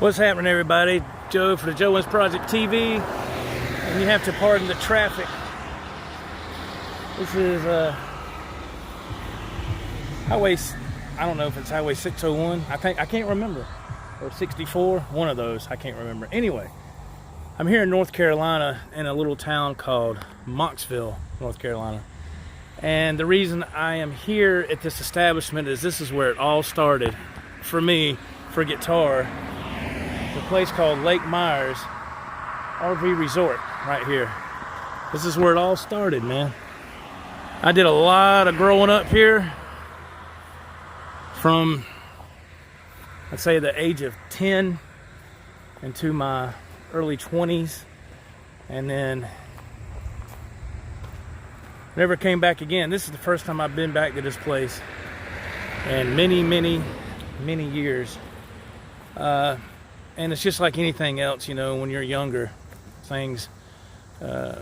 What's happening, everybody? Joe for the Joe Wins Project TV, and you have to pardon the traffic. This is highway, I don't know if it's highway 601, I can't remember, or 64, one of those, I can't remember. Anyway, I'm here in North Carolina in a little town called Mocksville, North Carolina. And the reason I am here at this establishment is this is where it all started for me, for guitar. The place called Lake Myers RV Resort right here. This is where it all started, man. I did a lot of growing up here from, I'd say, the age of 10 into my early 20s, and then never came back again. This is the first time I've been back to this place in many years. And it's just like anything else, you know, when you're younger, things are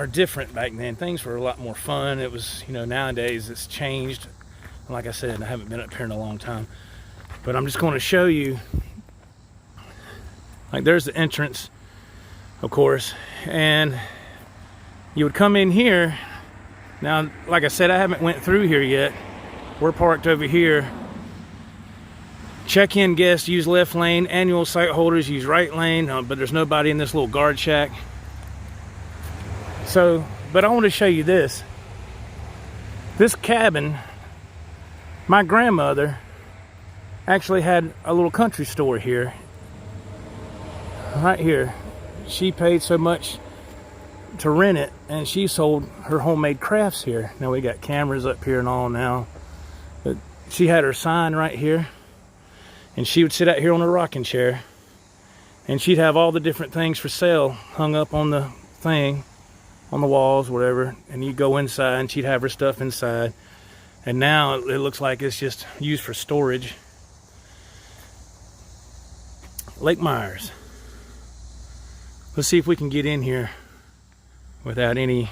different back then. Things were a lot more fun. It was, you know, nowadays it's changed. Like I said, I haven't been up here in a long time. But I'm just going to show you, like, there's the entrance, of course, and you would come in here. Now, like I said, I haven't went through here yet. We're parked over here. Check-in guests use left lane, annual site holders use right lane, but there's nobody in this little guard shack. So, but I want to show you this. This cabin, my grandmother actually had a little country store here. Right here. She paid so much to rent it, and she sold her homemade crafts here. Now we got cameras up here and all now. But she had her sign right here. And she would sit out here on a rocking chair, and she'd have all the different things for sale hung up on the thing, on the walls, whatever. And you go inside, and she'd have her stuff inside. And now it looks like it's just used for storage. Lake Myers. Let's see if we can get in here without any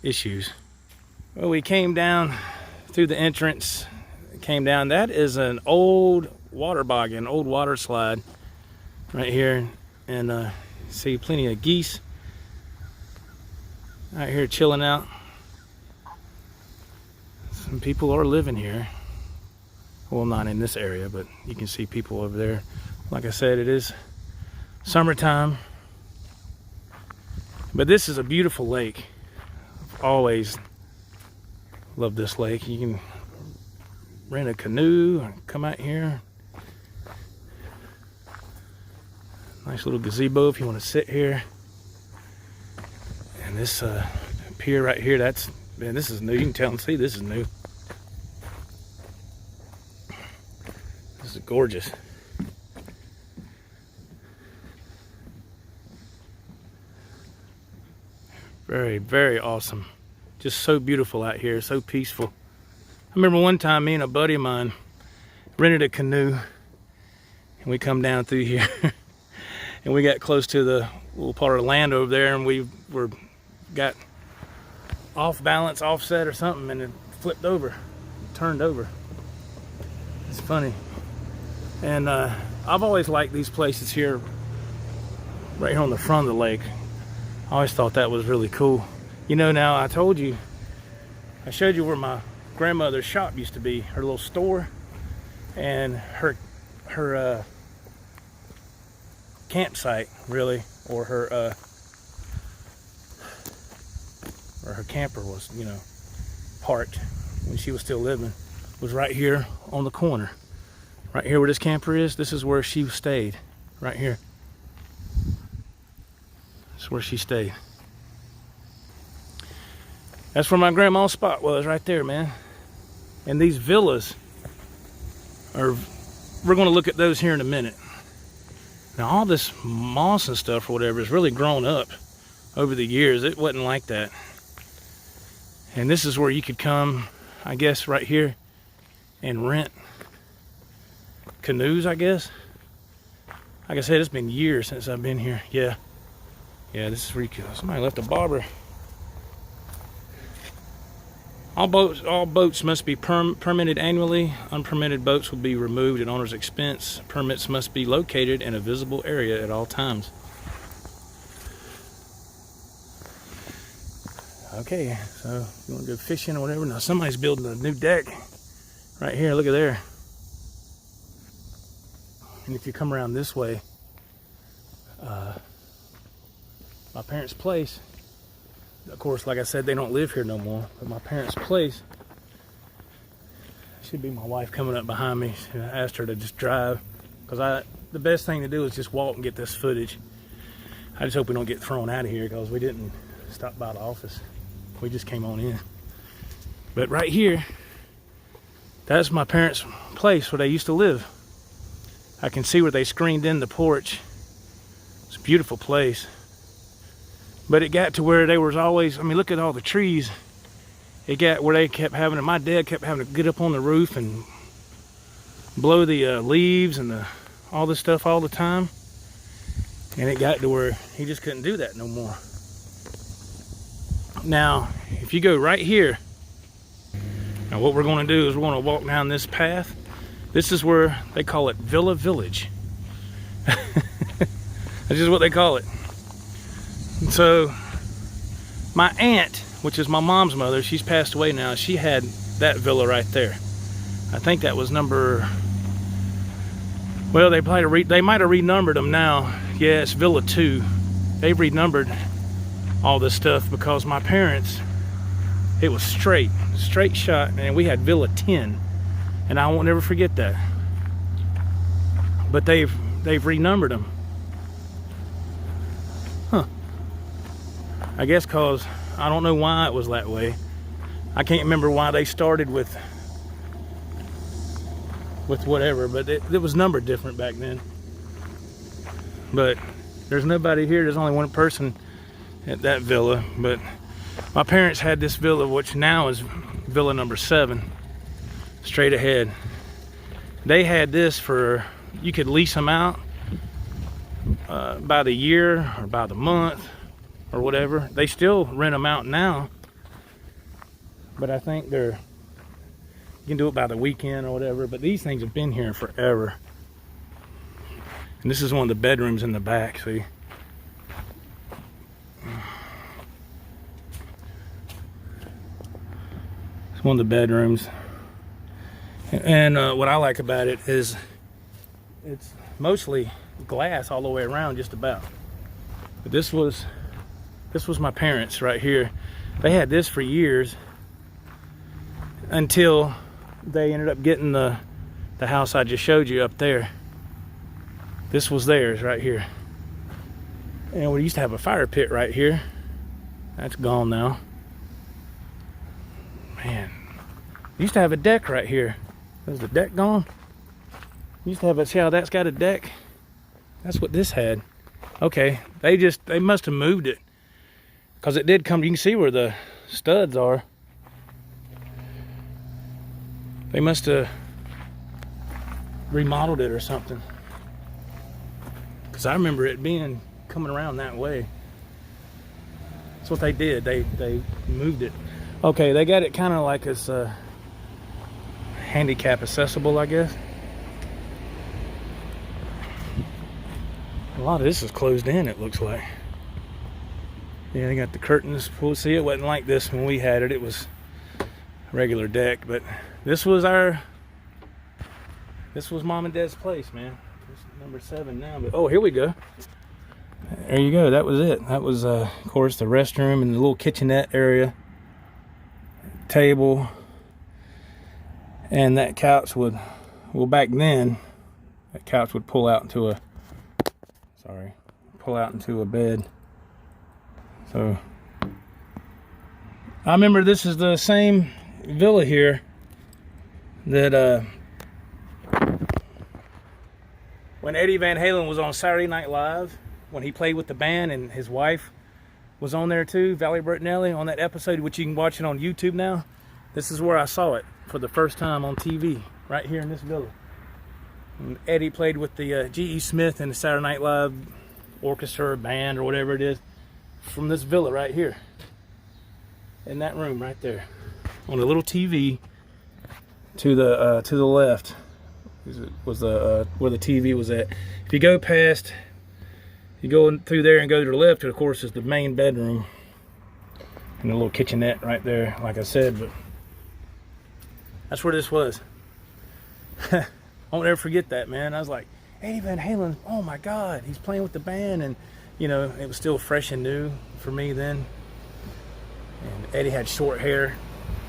issues. Well, we came down through the entrance. Came down. That is an old water bog, an old water slide right here, and see plenty of geese out here chilling out. Some people are living here. Well, not in this area, but you can see people over there. Like I said, it is summertime, but this is a beautiful lake. I've always loved this lake. You can rent a canoe and come out here. Nice little gazebo if you want to sit here. And this pier right here, that's, man, this is new. You can tell and see this is new. This is gorgeous. Very awesome. Just so beautiful out here, so peaceful. I remember one time me and a buddy of mine rented a canoe, and we come down through here and we got close to the little part of the land over there, and we got off balance, offset or something, and it flipped over, turned over. It's funny. And I've always liked these places here, right here on the front of the lake. I always thought that was really cool. You know, now I told you, I showed you where my grandmother's shop used to be, her little store, and her campsite, really, or her camper was, you know, parked when she was still living, was right here on the corner. Right here where this camper is, this is where she stayed, right here. That's where she stayed. That's where my grandma's spot was, right there, man. And these villas are, we're going to look at those here in a minute. Now, all this moss and stuff or whatever has really grown up over the years. It wasn't like that. And this is where you could come, I guess, right here and rent canoes, I guess. Like I said, it's been years since I've been here. Yeah, this is pretty cool. Somebody left a bobber. All boats must be permitted annually. Unpermitted boats will be removed at owner's expense. Permits must be located in a visible area at all times. Okay, so you want to go fishing or whatever. Now somebody's building a new deck right here. Look at there. And if you come around this way, my parents' place, of course, like I said, they don't live here no more, but my parents' place, should be my wife coming up behind me. I asked her to just drive, because the best thing to do is just walk and get this footage. I just hope we don't get thrown out of here, because we didn't stop by the office. We just came on in. But right here, that's my parents' place where they used to live. I can see where they screened in the porch. It's a beautiful place. But it got to where they was always, I mean, look at all the trees. It got where they kept having, my dad kept having to get up on the roof and blow the leaves and all this stuff all the time. And it got to where he just couldn't do that no more. Now, if you go right here, now what we're going to do is we're going to walk down this path. This is where they call it Villa Village. That's just what they call it. And so my aunt, which is my mom's mother, she's passed away now. She had that villa right there. I think that was number, well, they might have renumbered them now. Yeah, it's Villa 2. They've renumbered all this stuff because my parents, it was straight shot, and we had Villa 10, and I won't never forget that. But they've renumbered them. Huh. I guess cause I don't know why it was that way. I can't remember why they started with whatever, but it was numbered different back then. But there's nobody here. There's only one person at that villa. But my parents had this villa, which now is Villa number 7, straight ahead. They had this for, you could lease them out by the year or by the month or whatever. They still rent them out now, but I think you can do it by the weekend or whatever. But these things have been here forever. And this is one of the bedrooms in the back, see? It's one of the bedrooms. And what I like about it is it's mostly glass all the way around, just about. But this was my parents right here. They had this for years until they ended up getting the house I just showed you up there. This was theirs right here. And we used to have a fire pit right here. That's gone now. Man, we used to have a deck right here. Is the deck gone? We used to have see how that's got a deck? That's what this had. Okay, they must have moved it, because it did come. You can see where the studs are. They must have remodeled it or something, because I remember it being coming around that way. That's what they did. They moved it. Okay, they got it kind of like it's handicap accessible, I guess. A lot of this is closed in, it looks like. Yeah, they got the curtains pulled. See, it wasn't like this when we had it. It was a regular deck, but this was Mom and Dad's place, man. It's number 7 now, but oh, here we go. There you go. That was it. That was, of course, the restroom and the little kitchenette area, table, and that couch would, well, back then, that couch would pull out into a bed. So I remember this is the same villa here that when Eddie Van Halen was on Saturday Night Live, when he played with the band, and his wife was on there too, Valerie Bertinelli, on that episode, which you can watch it on YouTube now. This is where I saw it for the first time on TV, right here in this villa. And Eddie played with the G.E. Smith and the Saturday Night Live orchestra or band or whatever it is, from this villa right here, in that room right there. on a little TV to the left was the where the TV was at. If you go past, you go through there and go to the left, of course, is the main bedroom and a little kitchenette right there, like I said. But that's where this was. I won't ever forget that, man. I was like, Eddie Van Halen, oh my God, he's playing with the band. And you know, it was still fresh and new for me then. And Eddie had short hair.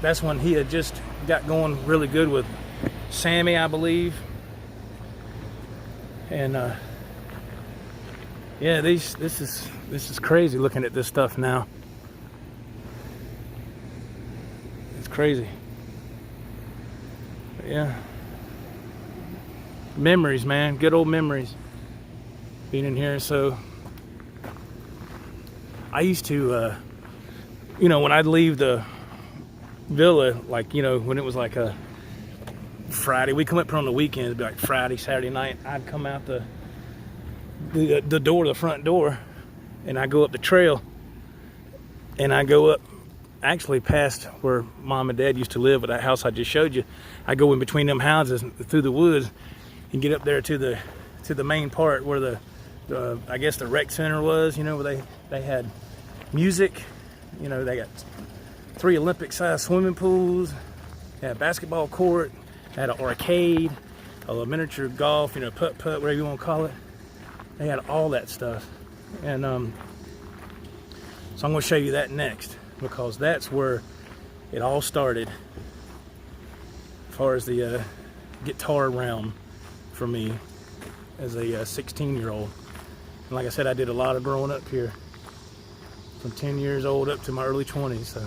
That's when he had just got going really good with Sammy, I believe. And yeah, this is crazy looking at this stuff now. It's crazy. But yeah. Memories, man. Good old memories. Being in here. So I used to you know, when I'd leave the villa, like, you know, when it was like a Friday, we come up here on the weekends, it'd be like Friday, Saturday night, I'd come out the door, the front door, and I go up the trail, and I go up actually past where Mom and Dad used to live, at that house I just showed you. I go in between them houses through the woods and get up there to the main part where the I guess the rec center was, you know, where they had music. You know, they got 3 Olympic-sized swimming pools, they had a basketball court, they had an arcade, a miniature golf, you know, putt-putt, whatever you want to call it. They had all that stuff. And so I'm going to show you that next, because that's where it all started as far as the guitar realm for me as a 16-year-old. And like I said, I did a lot of growing up here, from 10 years old up to my early 20s. So,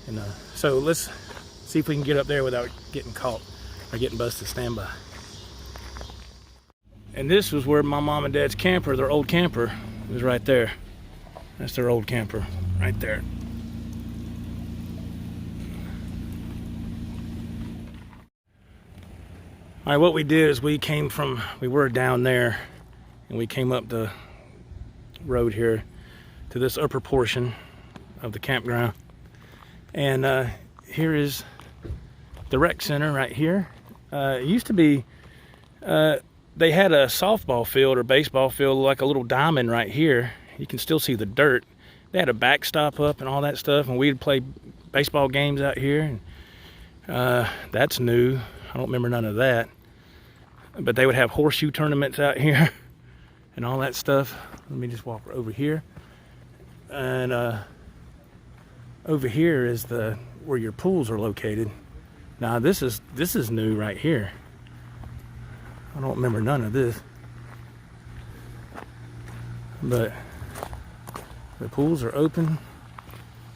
and so let's see if we can get up there without getting caught or getting busted. Stand by. And this was where my mom and dad's camper, their old camper, was right there. That's their old camper right there. All right, what we did is we were down there, and we came up the road here to this upper portion of the campground. And here is the rec center right here. It used to be, they had a softball field or baseball field, like a little diamond right here. You can still see the dirt. They had a backstop up and all that stuff, and we'd play baseball games out here. And that's new. I don't remember none of that. But they would have horseshoe tournaments out here and all that stuff. Let me just walk over here. And over here is where your pools are located. Now this is new right here. I don't remember none of this. But the pools are open.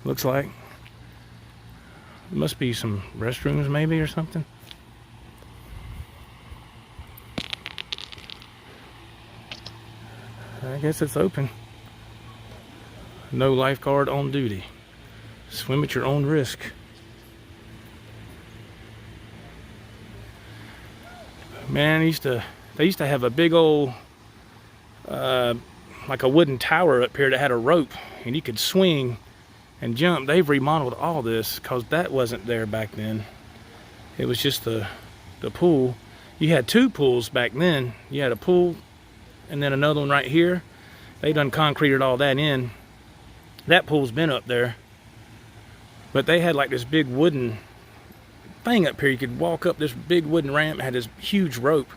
Looks like. There must be some restrooms maybe or something. I guess it's open. No lifeguard on duty. Swim at your own risk. Man, they used to have a big old like a wooden tower up here that had a rope, and you could swing and jump. They've remodeled all this because that wasn't there back then. It was just the pool. You had 2 pools back then. You had a pool and then another one right here. They done concreted all that in. That pool's been up there. But they had like this big wooden thing up here. You could walk up this big wooden ramp, had this huge rope,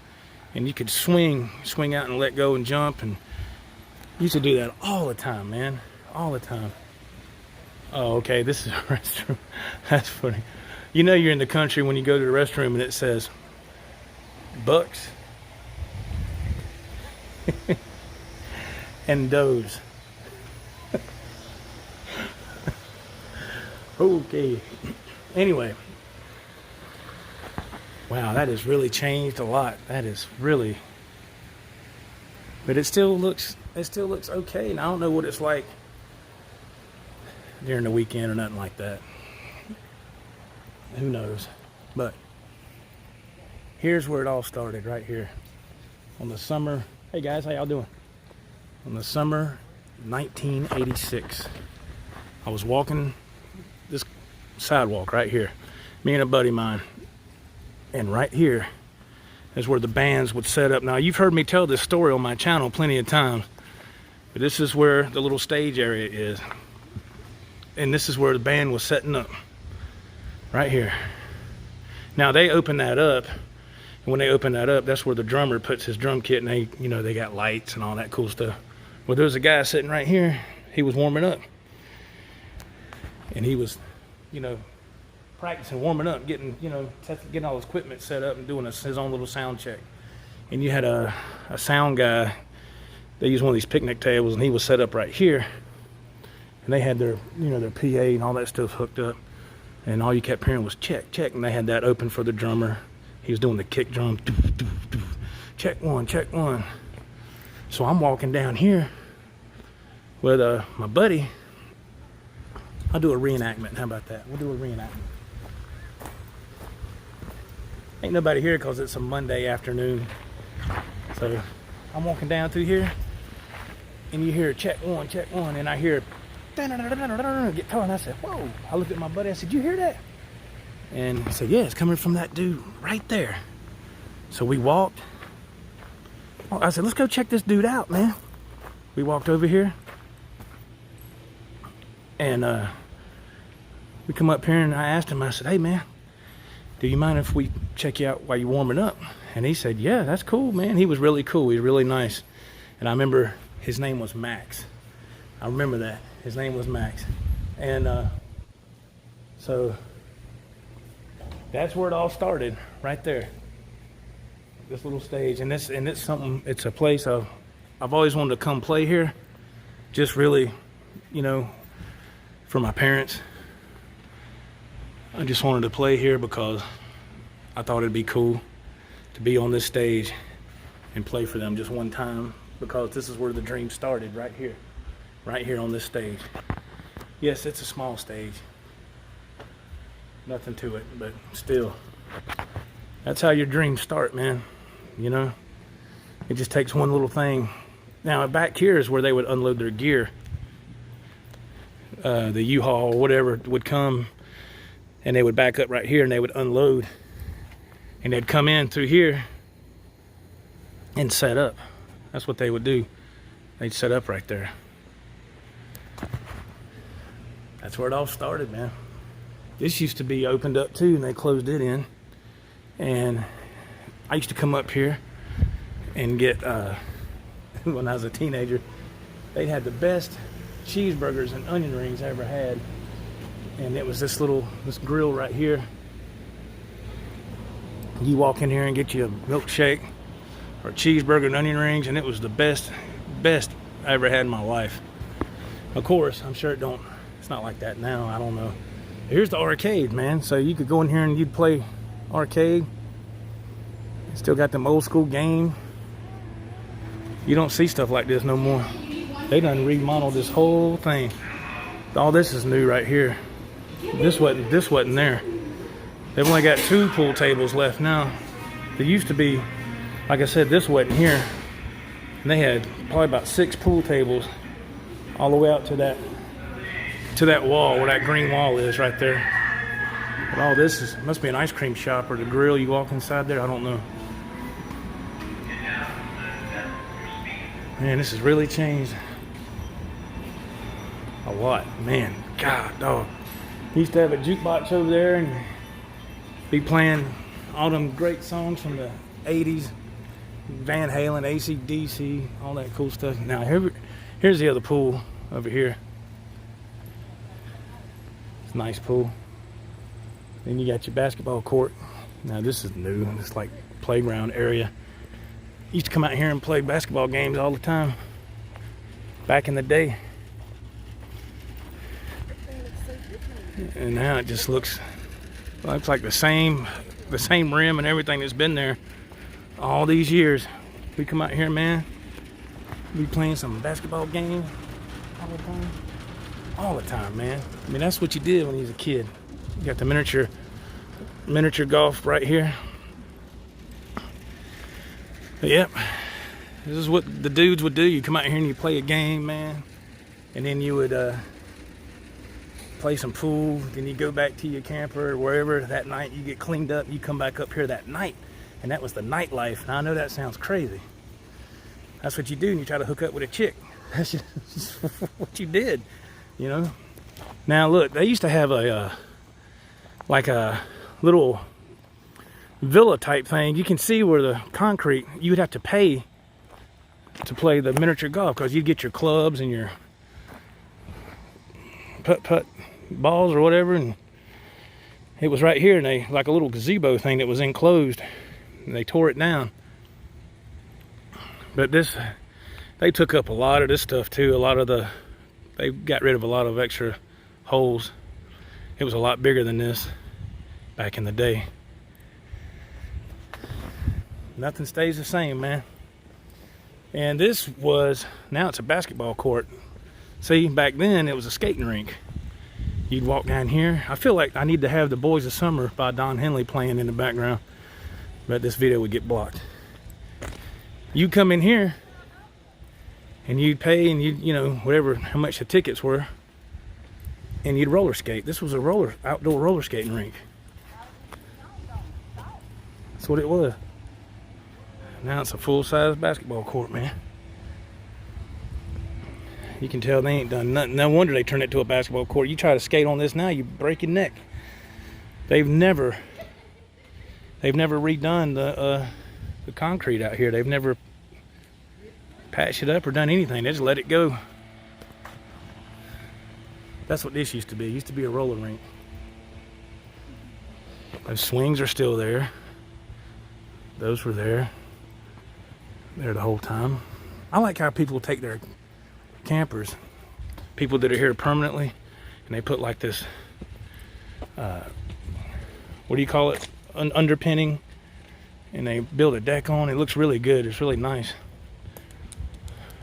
and you could swing out and let go and jump. And used to do that all the time, man. All the time. Oh, okay, this is a restroom. That's funny. You know you're in the country when you go to the restroom and it says bucks and does. Okay. Anyway. Wow, that has really changed a lot. That is really, but it still looks okay. And I don't know what it's like during the weekend or nothing like that. Who knows? But here's where it all started, right here. On the summer, hey guys, how y'all doing? On the summer 1986. I was walking this sidewalk right here. Me and a buddy of mine. And right here is where the bands would set up. Now, you've heard me tell this story on my channel plenty of times, but this is where the little stage area is. And this is where the band was setting up, right here. Now, they opened that up, and when they opened that up, that's where the drummer puts his drum kit, and they, you know, they got lights and all that cool stuff. Well, there was a guy sitting right here. He was warming up, and he was, you know, practicing, warming up, getting, you know, getting all his equipment set up and doing his own little sound check. And you had a sound guy. They used one of these picnic tables, and he was set up right here. And they had their, you know, their PA and all that stuff hooked up. And all you kept hearing was check, check. And they had that open for the drummer. He was doing the kick drum. Check one, check one. So I'm walking down here with my buddy. I'll do a reenactment. How about that? We'll do a reenactment. Ain't nobody here because it's a Monday afternoon. So I'm walking down through here, and you hear check one, and I hear guitar, and I said, whoa. I looked at my buddy, I said, you hear that? And he said, yeah, it's coming from that dude right there. So we walked. I said, let's go check this dude out, man. We walked over here, and we come up here, and I asked him, I said, hey, man, do you mind if we check you out while you're warming up? And he said, yeah, that's cool, man. He was really cool. He was really nice. And I remember his name was Max. I remember that. His name was Max. And so that's where it all started, right there. This little stage. And it's something, it's a place I've always wanted to come play here. Just really, you know, for my parents. I just wanted to play here because I thought it'd be cool to be on this stage and play for them just one time, because this is where the dream started, right here on this stage. Yes, it's a small stage, nothing to it, but still, that's how your dreams start, man. You know, it just takes one little thing. Now back here is where they would unload their gear. The U-Haul or whatever would come, and they would back up right here, and they would unload, and they'd come in through here and set up. That's what they would do. They'd set up right there. That's where it all started, man. This used to be opened up too, and they closed it in. And I used to come up here and get, when I was a teenager, they had the best cheeseburgers and onion rings I ever had. And it was this grill right here. You walk in here and get you a milkshake or a cheeseburger and onion rings, and it was the best I ever had in my life. Of course, I'm sure it's not like that now, I don't know. Here's the arcade, man. So you could go in here and you'd play arcade. Still got them old school games. You don't see stuff like this no more. They done remodeled this whole thing. All this is new right here. This wasn't there. They've only got 2 pool tables left now. There used to be, like I said, this wasn't here. And they had probably about 6 pool tables all the way out to that wall where that green wall is right there. But all this must be an ice cream shop or the grill. You walk inside there, I don't know. Man, this has really changed a lot. Man, God, dog. He used to have a jukebox over there and be playing all them great songs from the 80s. Van Halen, AC/DC, all that cool stuff. Now, here's the other pool over here. It's a nice pool. Then you got your basketball court. Now, this is new. It's like playground area. Used to come out here and play basketball games all the time back in the day. And now it just looks like the same rim and everything that's been there all these years. We come out here, man, we playing some basketball games all the time, man. I mean, that's what you did when you was a kid. You got the miniature golf right here. But yep, this is what the dudes would do. You come out here and you play a game, man, and then you would play some pool, then you go back to your camper or wherever that night, you get cleaned up, you come back up here that night, and that was the nightlife. Now I know that sounds crazy. That's what you do, and you try to hook up with a chick. That's just what you did, you know. Now look, they used to have a like a little villa type thing. You can see where the concrete, you would have to pay to play the miniature golf, because you'd get your clubs and your putt balls or whatever, and it was right here, and they like a little gazebo thing that was enclosed, and they tore it down. But this, they took up a lot of this stuff too. They got rid of a lot of extra holes. It was a lot bigger than this back in the day. Nothing stays the same, man. And this was, now it's a basketball court. See, back then it was a skating rink. You'd walk down here. I feel like I need to have The Boys of Summer by Don Henley playing in the background, but this video would get blocked. You come in here and you'd pay, and you know, whatever, how much the tickets were, and you'd roller skate. This was a outdoor roller skating rink. That's what it was. Now it's a full-size basketball court, man. You can tell they ain't done nothing. No wonder they turned it to a basketball court. You try to skate on this now, you break your neck. They've never redone the concrete out here. They've never patched it up or done anything. They just let it go. That's what this used to be. It used to be a roller rink. Those swings are still there. Those were there. There the whole time. I like how people take their campers, people that are here permanently, and they put like this, what do you call it, underpinning, and they build a deck on. It looks really good. It's really nice.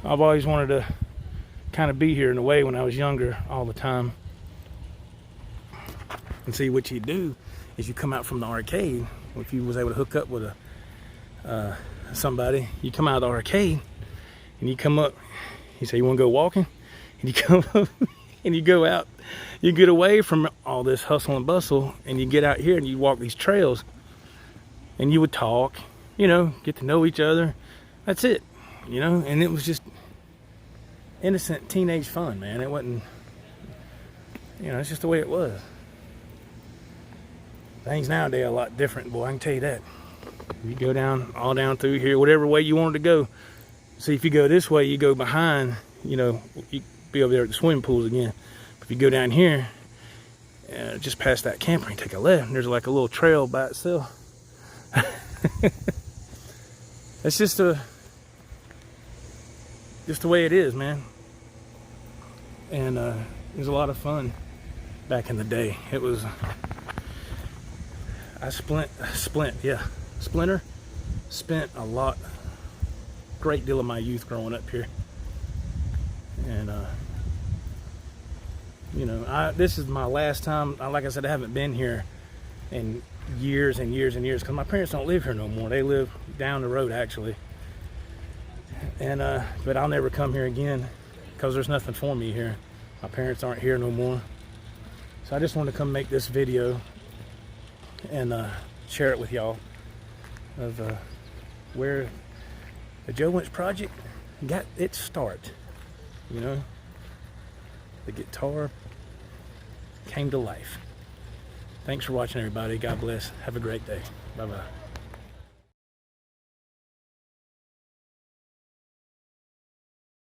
I've always wanted to kind of be here in a way when I was younger, all the time. And see, what you do is you come out from the arcade. If you was able to hook up with somebody, you come out of the arcade and you come up, you say, you want to go walking? And you come up and you go out, you get away from all this hustle and bustle, and you get out here and you walk these trails, and you would talk, you know, get to know each other. That's it, you know. And it was just innocent teenage fun, man. It wasn't, you know, it's just the way it was. Things nowadays are a lot different, boy, I can tell you that. You go down, all down through here, whatever way you wanted to go. See, if you go this way, you go behind, you know, you be over there at the swimming pools again. But if you go down here, just past that camper, and take a left, and there's like a little trail by itself. It's just the way it is, man. And it was a lot of fun back in the day. It was, Splinter spent a great deal of my youth growing up here. And you know, this is my last time. Like I said, I haven't been here in years and years and years, because my parents don't live here no more. They live down the road, actually. And but I'll never come here again, because there's nothing for me here. My parents aren't here no more. So I just wanted to come make this video and share it with y'all of where the Joe Wentz project got its start. You know, the guitar came to life. Thanks for watching, everybody. God bless. Have a great day. Bye-bye.